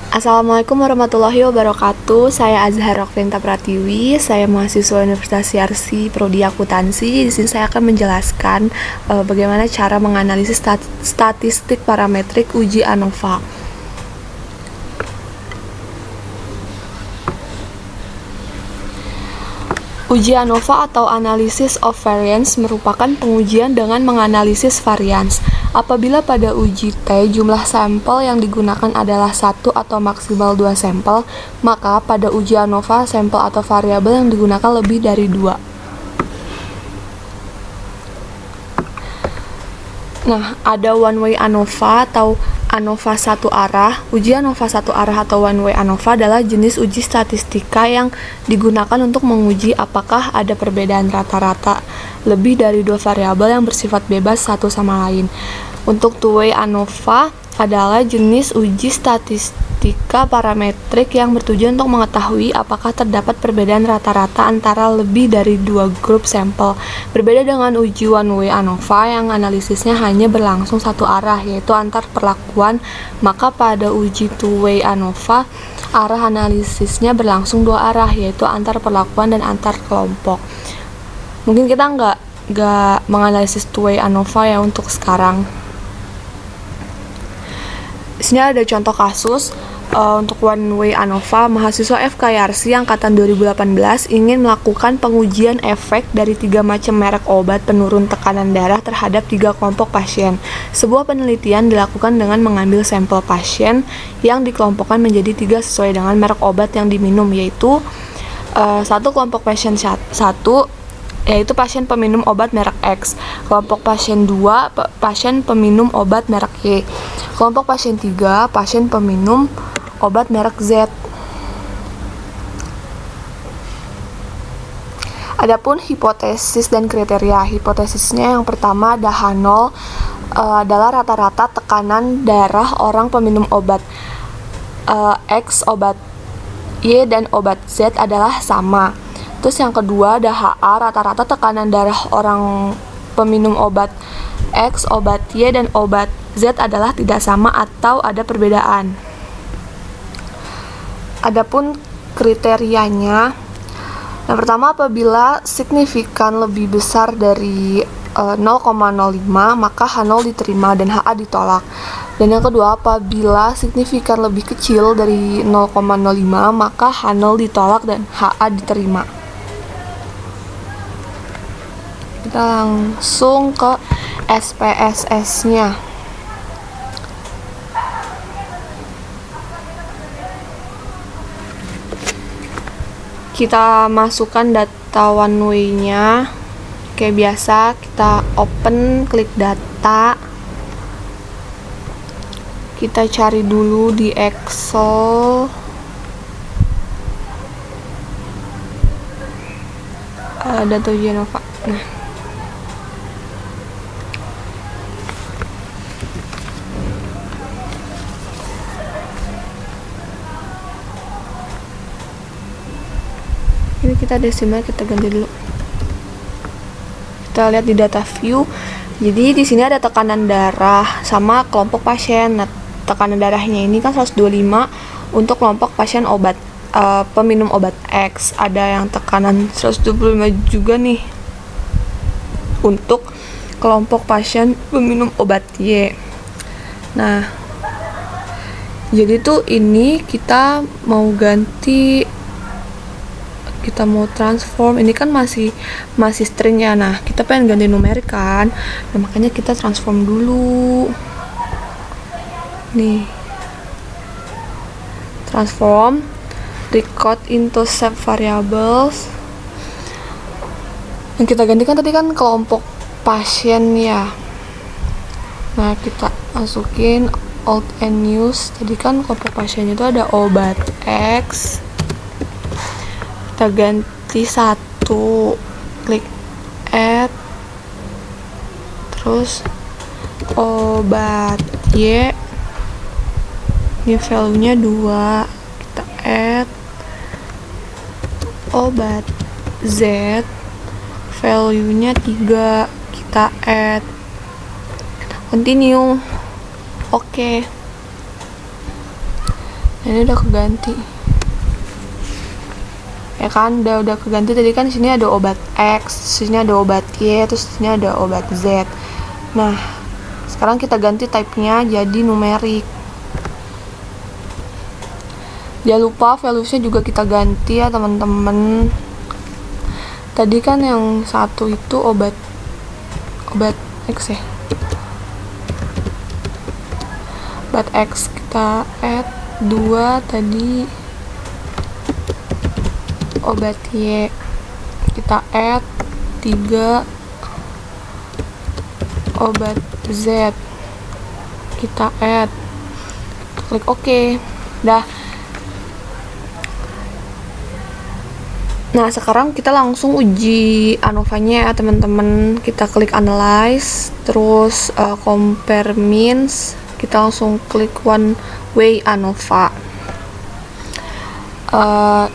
Assalamualaikum warahmatullahi wabarakatuh. Saya Azhar Rokfinta Pratiwi. Saya mahasiswa Universitas Yarsi Prodi Akuntansi. Di sini saya akan menjelaskan bagaimana cara menganalisis statistik parametrik uji ANOVA. Uji ANOVA atau Analysis of Variance merupakan pengujian dengan menganalisis varians. Apabila pada uji T jumlah sampel yang digunakan adalah 1 atau maksimal 2 sampel, maka pada uji ANOVA sampel atau variabel yang digunakan lebih dari 2. Nah, ada one way ANOVA atau ANOVA satu arah. Uji ANOVA satu arah atau one way ANOVA adalah jenis uji statistika yang digunakan untuk menguji apakah ada perbedaan rata-rata lebih dari dua variabel yang bersifat bebas satu sama lain. Untuk two way ANOVA adalah jenis uji statistika parametrik yang bertujuan untuk mengetahui apakah terdapat perbedaan rata-rata antara lebih dari dua grup sampel. Berbeda dengan uji one way ANOVA yang analisisnya hanya berlangsung satu arah, yaitu antar perlakuan, maka pada uji two way ANOVA arah analisisnya berlangsung dua arah, yaitu antar perlakuan dan antar kelompok. Mungkin kita nggak menganalisis two way ANOVA ya untuk sekarang. Di sini ada contoh kasus untuk one way ANOVA. Mahasiswa FK Yarsi angkatan 2018 ingin melakukan pengujian efek dari 3 macam merek obat penurun tekanan darah terhadap 3 kelompok pasien. Sebuah penelitian dilakukan dengan mengambil sampel pasien yang dikelompokkan menjadi 3 sesuai dengan merek obat yang diminum, yaitu satu kelompok pasien 1 yaitu pasien peminum obat merek X, kelompok pasien 2 pasien peminum obat merek Y, kelompok pasien 3 pasien peminum obat merek Z. Adapun hipotesis dan kriteria. Hipotesisnya yang pertama ada H0 adalah rata-rata tekanan darah orang peminum obat X, obat Y, dan obat Z adalah sama. Terus yang kedua ada HA, rata-rata tekanan darah orang peminum obat X, obat Y, dan obat Z adalah tidak sama atau ada perbedaan. Adapun kriterianya, yang pertama apabila signifikan lebih besar dari 0,05 maka H0 diterima dan HA ditolak. Dan yang kedua apabila signifikan lebih kecil dari 0,05 maka H0 ditolak dan HA diterima. Kita langsung ke SPSS-nya. Kita masukkan data one way-nya. Kayak biasa, kita open, klik data. Kita cari dulu di Excel. Data uji ANOVA. Nah, ini kita desimal, kita ganti dulu. Kita lihat di data view. Jadi di sini ada tekanan darah sama kelompok pasien. Nah, tekanan darahnya ini kan 125 untuk kelompok pasien obat peminum obat X. Ada yang tekanan 125 juga nih untuk kelompok pasien peminum obat Y. Nah, jadi tuh ini kita mau ganti, kita mau transform, ini kan masih string ya. Nah, kita pengen ganti numerik kan, nah makanya kita transform dulu nih, transform record into shape variables. Yang kita gantikan tadi kan kelompok pasien ya. Nah, kita masukin old and new. Tadi kan kelompok pasien itu ada obat X, kita ganti 1, klik add, terus obat Y, ini value-nya 2, kita add. Obat Z, value-nya 3, kita add. Continue. Oke. Ini udah keganti. Ya kan, udah keganti. Tadi kan sini ada obat X, sini ada obat Y, terus sini ada obat Z. Nah, sekarang kita ganti type-nya jadi numerik. Jangan lupa values-nya juga kita ganti ya teman-teman. Tadi kan yang satu itu obat X ya. Obat X kita add 2 tadi. Obat Y kita add 3. Obat Z kita add. Klik OK. Dah. Nah, sekarang kita langsung uji ANOVA-nya ya teman-teman. Kita klik analyze, terus compare means, kita langsung klik one way ANOVA.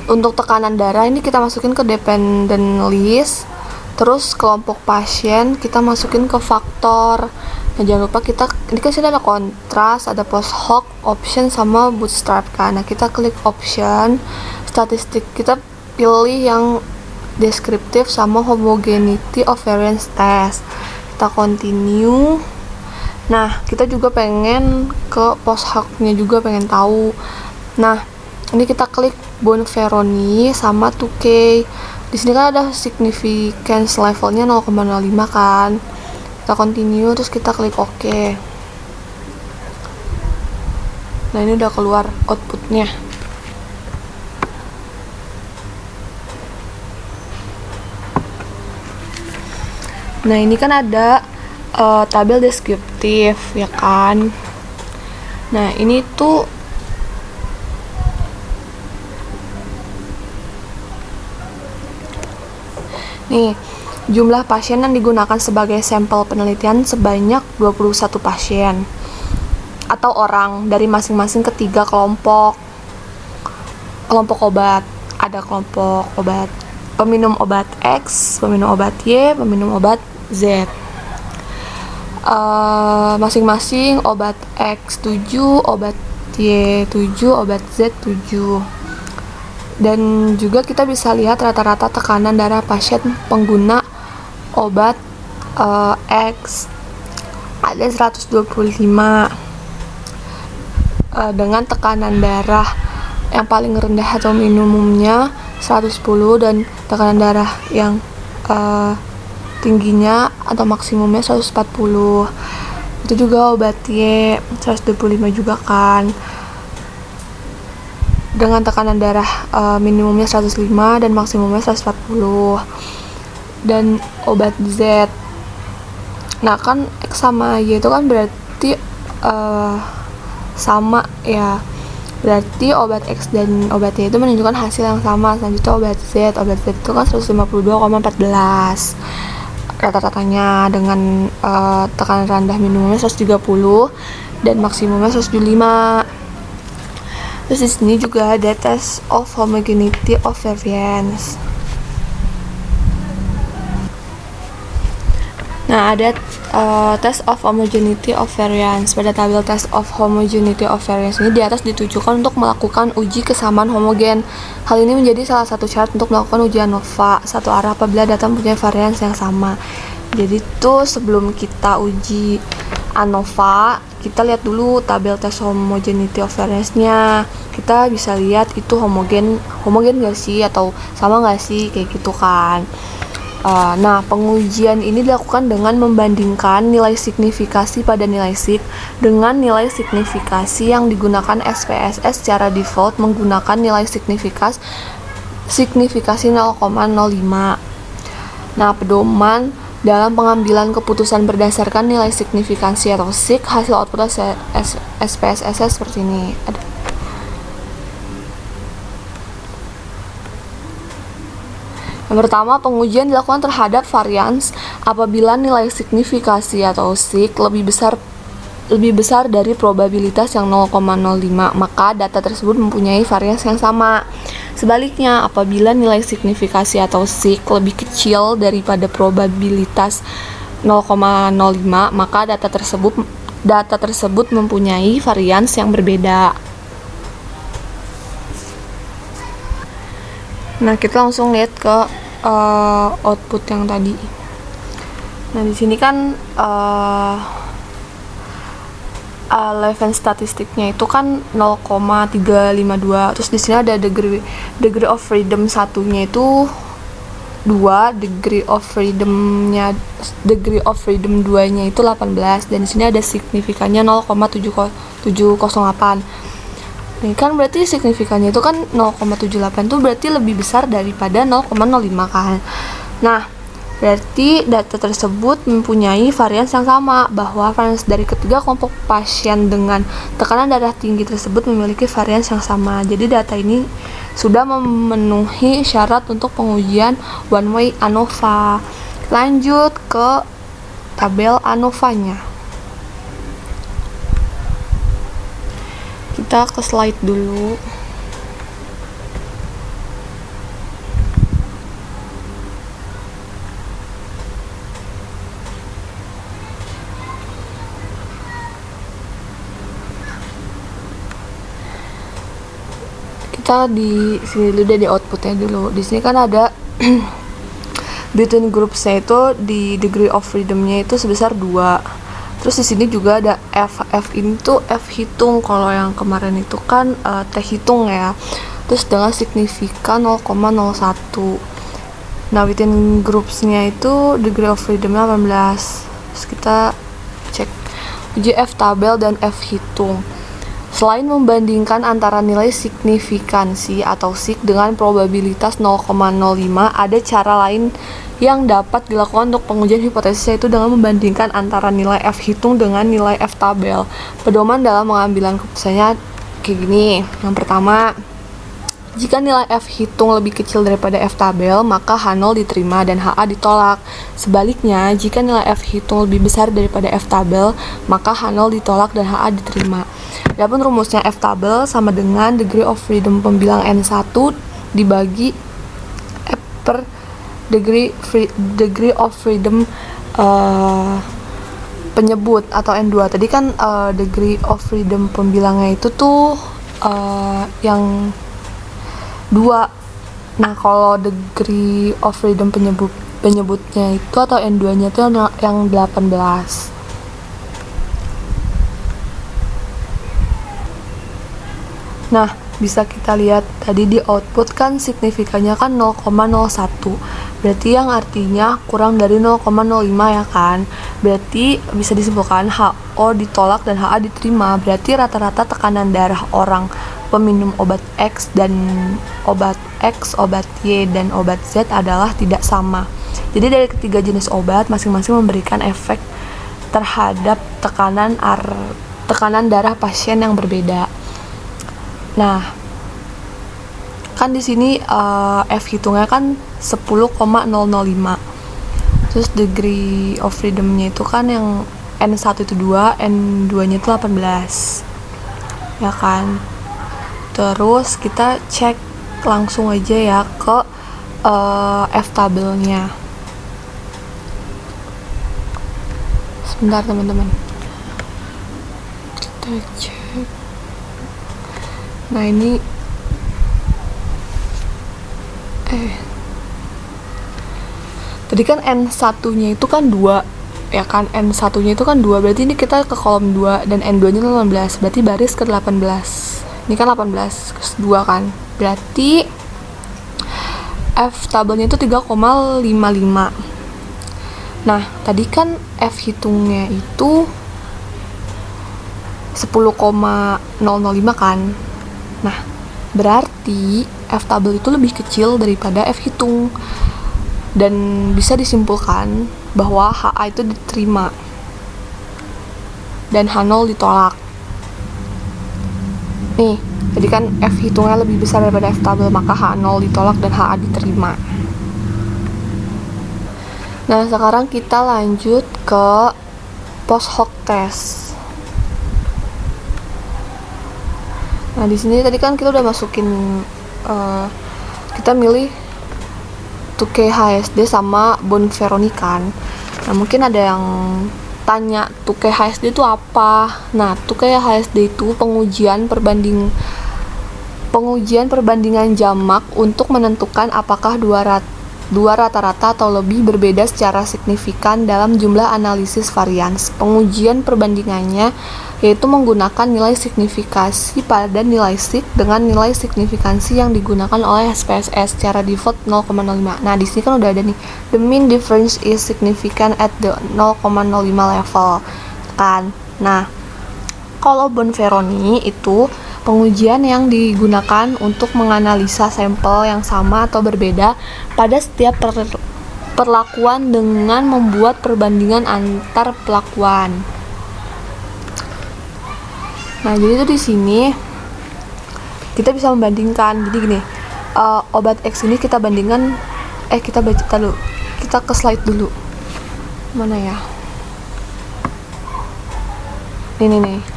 Untuk tekanan darah ini kita masukin ke dependent list, terus kelompok pasien kita masukin ke faktor. Nah, jangan lupa ini kan sini ada kontras, ada post hoc, option, sama bootstrap kan. Nah, kita klik option, statistik kita pilih yang deskriptif sama homogeneity of variance test. Kita continue. Nah, kita juga pengen ke post hoc-nya juga pengen tahu. Nah, ini kita klik Bonferroni sama 2K. Di sini kan ada significance levelnya 0,05 kan. Kita continue, terus kita klik OK. Nah, ini udah keluar outputnya. Nah, ini kan ada tabel deskriptif ya kan. Nah, ini tuh nih jumlah pasien yang digunakan sebagai sampel penelitian sebanyak 21 pasien atau orang dari masing-masing ketiga kelompok obat. Ada kelompok obat peminum obat X, peminum obat Y, peminum obat Z. Masing-masing obat X 7, obat Y 7, obat Z 7. Dan juga kita bisa lihat rata-rata tekanan darah pasien pengguna obat X ada 125 dengan tekanan darah yang paling rendah atau minimumnya 110 dan tekanan darah yang tingginya atau maksimumnya 140. Itu juga obat Y 125 juga kan, dengan tekanan darah minimumnya 105 dan maksimumnya 140. Dan obat Z, nah kan X sama Y itu kan berarti sama ya, berarti obat X dan obat Y itu menunjukkan hasil yang sama. Selanjutnya obat Z itu kan 152,14 rata-ratanya dengan tekanan rendah minimumnya 130 dan maksimumnya 175. Terus di sini juga ada test of homogeneity of variance. Nah, ada test of homogeneity of variance. Pada tabel test of homogeneity of variance ini di atas ditujukan untuk melakukan uji kesamaan homogen. Hal ini menjadi salah satu syarat untuk melakukan uji ANOVA satu arah apabila data mempunyai variance yang sama. Jadi tuh sebelum kita uji ANOVA, kita lihat dulu tabel tes homogeneity of variance-nya. Kita bisa lihat itu homogen gak sih atau sama gak sih, kayak gitu kan. Nah, pengujian ini dilakukan dengan membandingkan nilai signifikasi pada nilai sig dengan nilai signifikasi yang digunakan SPSS secara default menggunakan nilai signifikasi 0,05. Nah, pedoman dalam pengambilan keputusan berdasarkan nilai signifikansi atau sig, hasil output SPSS seperti ini. Yang pertama, pengujian dilakukan terhadap varians apabila nilai signifikasi atau sig lebih besar dari probabilitas yang 0,05, maka data tersebut mempunyai varians yang sama. Sebaliknya, apabila nilai signifikasi atau sig lebih kecil daripada probabilitas 0,05, maka data tersebut mempunyai varians yang berbeda. Nah, kita langsung lihat ke output yang tadi. Nah, di sini kan eleven statistiknya itu kan 0,352. Terus di sini ada degree of freedom satunya itu 2, degree of freedom 2-nya itu 18, dan di sini ada signifikannya 0,708. Ini kan berarti signifikannya itu kan 0,78 tuh berarti lebih besar daripada 0,05 kan. Nah, berarti data tersebut mempunyai varians yang sama, bahwa varians dari ketiga kelompok pasien dengan tekanan darah tinggi tersebut memiliki varians yang sama. Jadi data ini sudah memenuhi syarat untuk pengujian one way ANOVA. Lanjut ke tabel ANOVA-nya. Kita ke slide dulu. Kita di sini dulu deh, di outputnya dulu. Di sini kan ada between groups-nya itu di degree of freedom-nya itu sebesar 2. Terus di sini juga ada F ini tuh F hitung, kalau yang kemarin itu kan T hitung ya. Terus dengan signifikan 0,01. Nah, within groups-nya itu degree of freedom-nya 18. Terus kita cek uji F tabel dan F hitung. Selain membandingkan antara nilai signifikansi atau sig dengan probabilitas 0,05, ada cara lain yang dapat dilakukan untuk pengujian hipotesis, yaitu dengan membandingkan antara nilai F hitung dengan nilai F tabel. Pedoman dalam pengambilan keputusannya kayak gini. Yang pertama, jika nilai F hitung lebih kecil daripada F tabel, maka H0 diterima dan HA ditolak. Sebaliknya, jika nilai F hitung lebih besar daripada F tabel, maka H0 ditolak dan HA diterima. Adapun rumusnya F tabel sama dengan degree of freedom pembilang N1 dibagi F per degree of freedom penyebut atau N2. Tadi kan degree of freedom pembilangnya itu tuh yang 2. Nah, kalau degree of freedom penyebutnya itu atau N2-nya itu yang 18. Nah, bisa kita lihat tadi di output kan signifikannya kan 0,01. Berarti yang artinya kurang dari 0,05 ya kan. Berarti bisa disimpulkan HO ditolak dan HA diterima. Berarti rata-rata tekanan darah orang peminum obat X dan obat X, obat Y, dan obat Z adalah tidak sama. Jadi dari ketiga jenis obat masing-masing memberikan efek terhadap tekanan darah pasien yang berbeda. Nah, kan di sini F hitungnya kan 10,005. Terus degree of freedom-nya itu kan yang N1 itu 2, N2-nya itu 18. Ya kan? Terus kita cek langsung aja ya ke F tabelnya. Sebentar teman-teman, kita cek. Nah, ini tadi kan N1-nya itu kan 2 ya kan, N1-nya itu kan 2, berarti ini kita ke kolom 2 dan N2-nya 18, berarti baris ke 18. Ini kan 18 ke 2 kan, berarti F tabelnya itu 3,55. Nah, tadi kan F hitungnya itu 10,005 kan. Nah, berarti F tabel itu lebih kecil daripada F hitung. Dan bisa disimpulkan bahwa HA itu diterima dan H0 ditolak. Nih, jadi kan F hitungnya lebih besar daripada F tabel, maka H0 ditolak dan HA diterima. Nah, sekarang kita lanjut ke post hoc test. Nah, di sini tadi kan kita udah masukin kita milih 2K HSD sama bone veronikan. Nah, mungkin ada yang tanya 2K HSD itu apa? Nah, 2K HSD itu pengujian Pengujian perbandingan jamak untuk menentukan apakah dua rata-rata atau lebih berbeda secara signifikan dalam jumlah analisis varians. Pengujian perbandingannya yaitu menggunakan nilai signifikasi pada nilai sig dengan nilai signifikansi yang digunakan oleh SPSS secara default 0,05. Nah, di sini kan udah ada nih, the mean difference is significant at the 0,05 level kan. Nah, kalau Bonferroni itu pengujian yang digunakan untuk menganalisa sampel yang sama atau berbeda pada setiap perlakuan dengan membuat perbandingan antar perlakuan. Nah, jadi itu di sini kita bisa membandingkan. Jadi gini, obat X ini kita bandingkan, kita baca dulu. Kita ke slide dulu. Mana ya? Ini.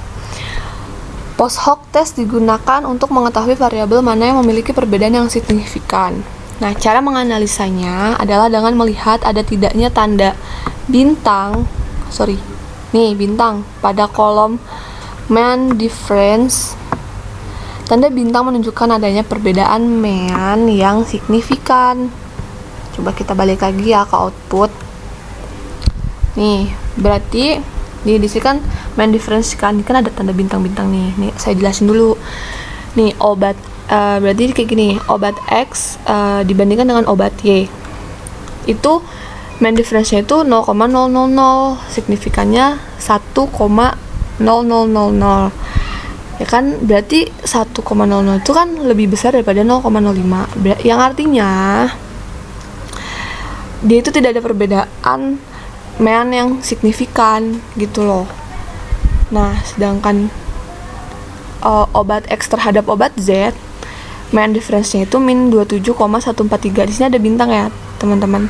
Post hoc test digunakan untuk mengetahui variabel mana yang memiliki perbedaan yang signifikan. Nah, cara menganalisanya adalah dengan melihat ada tidaknya tanda bintang pada kolom mean difference. Tanda bintang menunjukkan adanya perbedaan mean yang signifikan. Coba kita balik lagi ya ke output. Nih, berarti di sini kan mean difference kan ada tanda bintang-bintang nih. Nih saya jelasin dulu. Nih obat berarti kayak gini, obat X dibandingkan dengan obat Y. Itu mean difference-nya itu 0,000, signifikannya 1,0000. Ya kan, berarti 1,00 itu kan lebih besar daripada 0,05. Yang artinya dia itu tidak ada perbedaan mean yang signifikan gitu loh. Nah, sedangkan obat X terhadap obat Z, mean difference-nya itu min 27,143. Di sini ada bintang ya, teman-teman.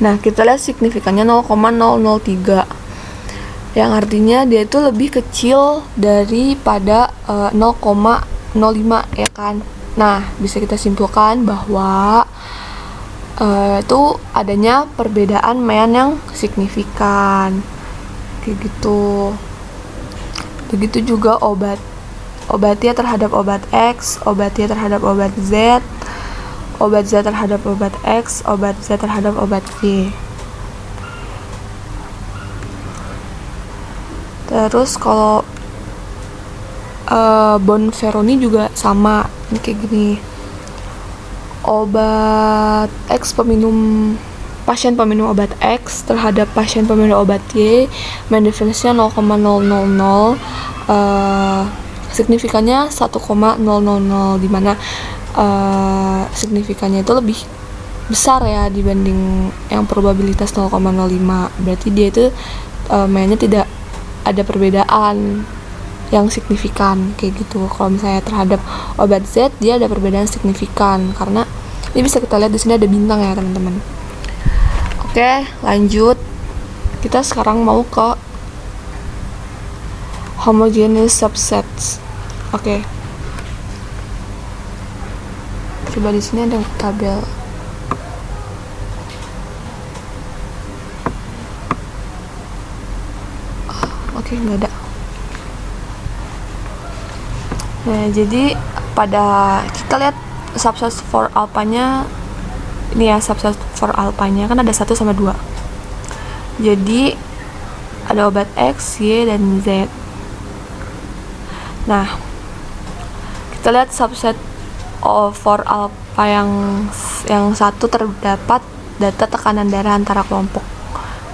Nah, kita lihat signifikannya 0,003. Yang artinya dia itu lebih kecil daripada 0,05 ya kan. Nah, bisa kita simpulkan bahwa itu adanya perbedaan mean yang signifikan kayak gitu. Begitu juga obat Y terhadap obat X, obat Y terhadap obat Z, obat Z terhadap obat X, obat Z terhadap obat Y. Terus kalau Bonferroni juga sama, ini kayak gini. Obat X pasien peminum obat X terhadap pasien peminum obat Y, mean difference-nya 0,000, signifikannya 1,000, dimana signifikannya itu lebih besar ya dibanding yang probabilitas 0,05. Berarti dia itu mean-nya tidak ada perbedaan yang signifikan kayak gitu. Kalau misalnya terhadap obat Z dia ada perbedaan signifikan karena ini bisa kita lihat di sini ada bintang ya teman-teman. Oke, lanjut. Kita sekarang mau ke homogeneous subsets. Oke. Coba di sini ada tabel. Oke, nggak ada. Nah, jadi pada kita lihat subset for alpha-nya ini ya, subset for alpha-nya kan ada 1 sama 2. Jadi ada obat X, Y, dan Z. Nah, kita lihat subset for alpha yang satu terdapat data tekanan darah antara kelompok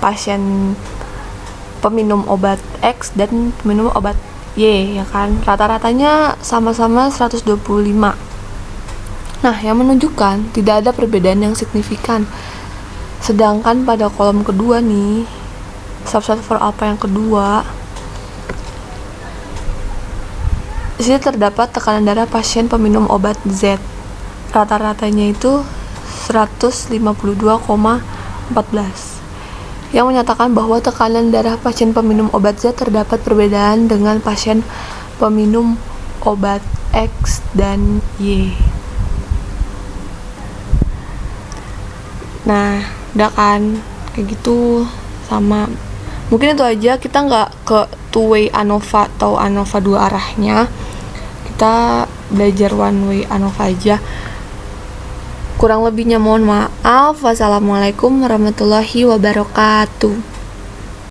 pasien peminum obat X dan peminum obat Y ya kan, rata-ratanya sama-sama 125. Nah, yang menunjukkan tidak ada perbedaan yang signifikan. Sedangkan pada kolom kedua nih, subset for alpha yang kedua, di sini terdapat tekanan darah pasien peminum obat Z. Rata-ratanya itu 152,14. Yang menyatakan bahwa tekanan darah pasien peminum obat Z terdapat perbedaan dengan pasien peminum obat X dan Y. Nah, udah kan kayak gitu, sama mungkin itu aja. Kita nggak ke two-way ANOVA atau ANOVA 2 arahnya, kita belajar one way ANOVA aja. Kurang lebihnya mohon maaf. Wassalamualaikum warahmatullahi wabarakatuh.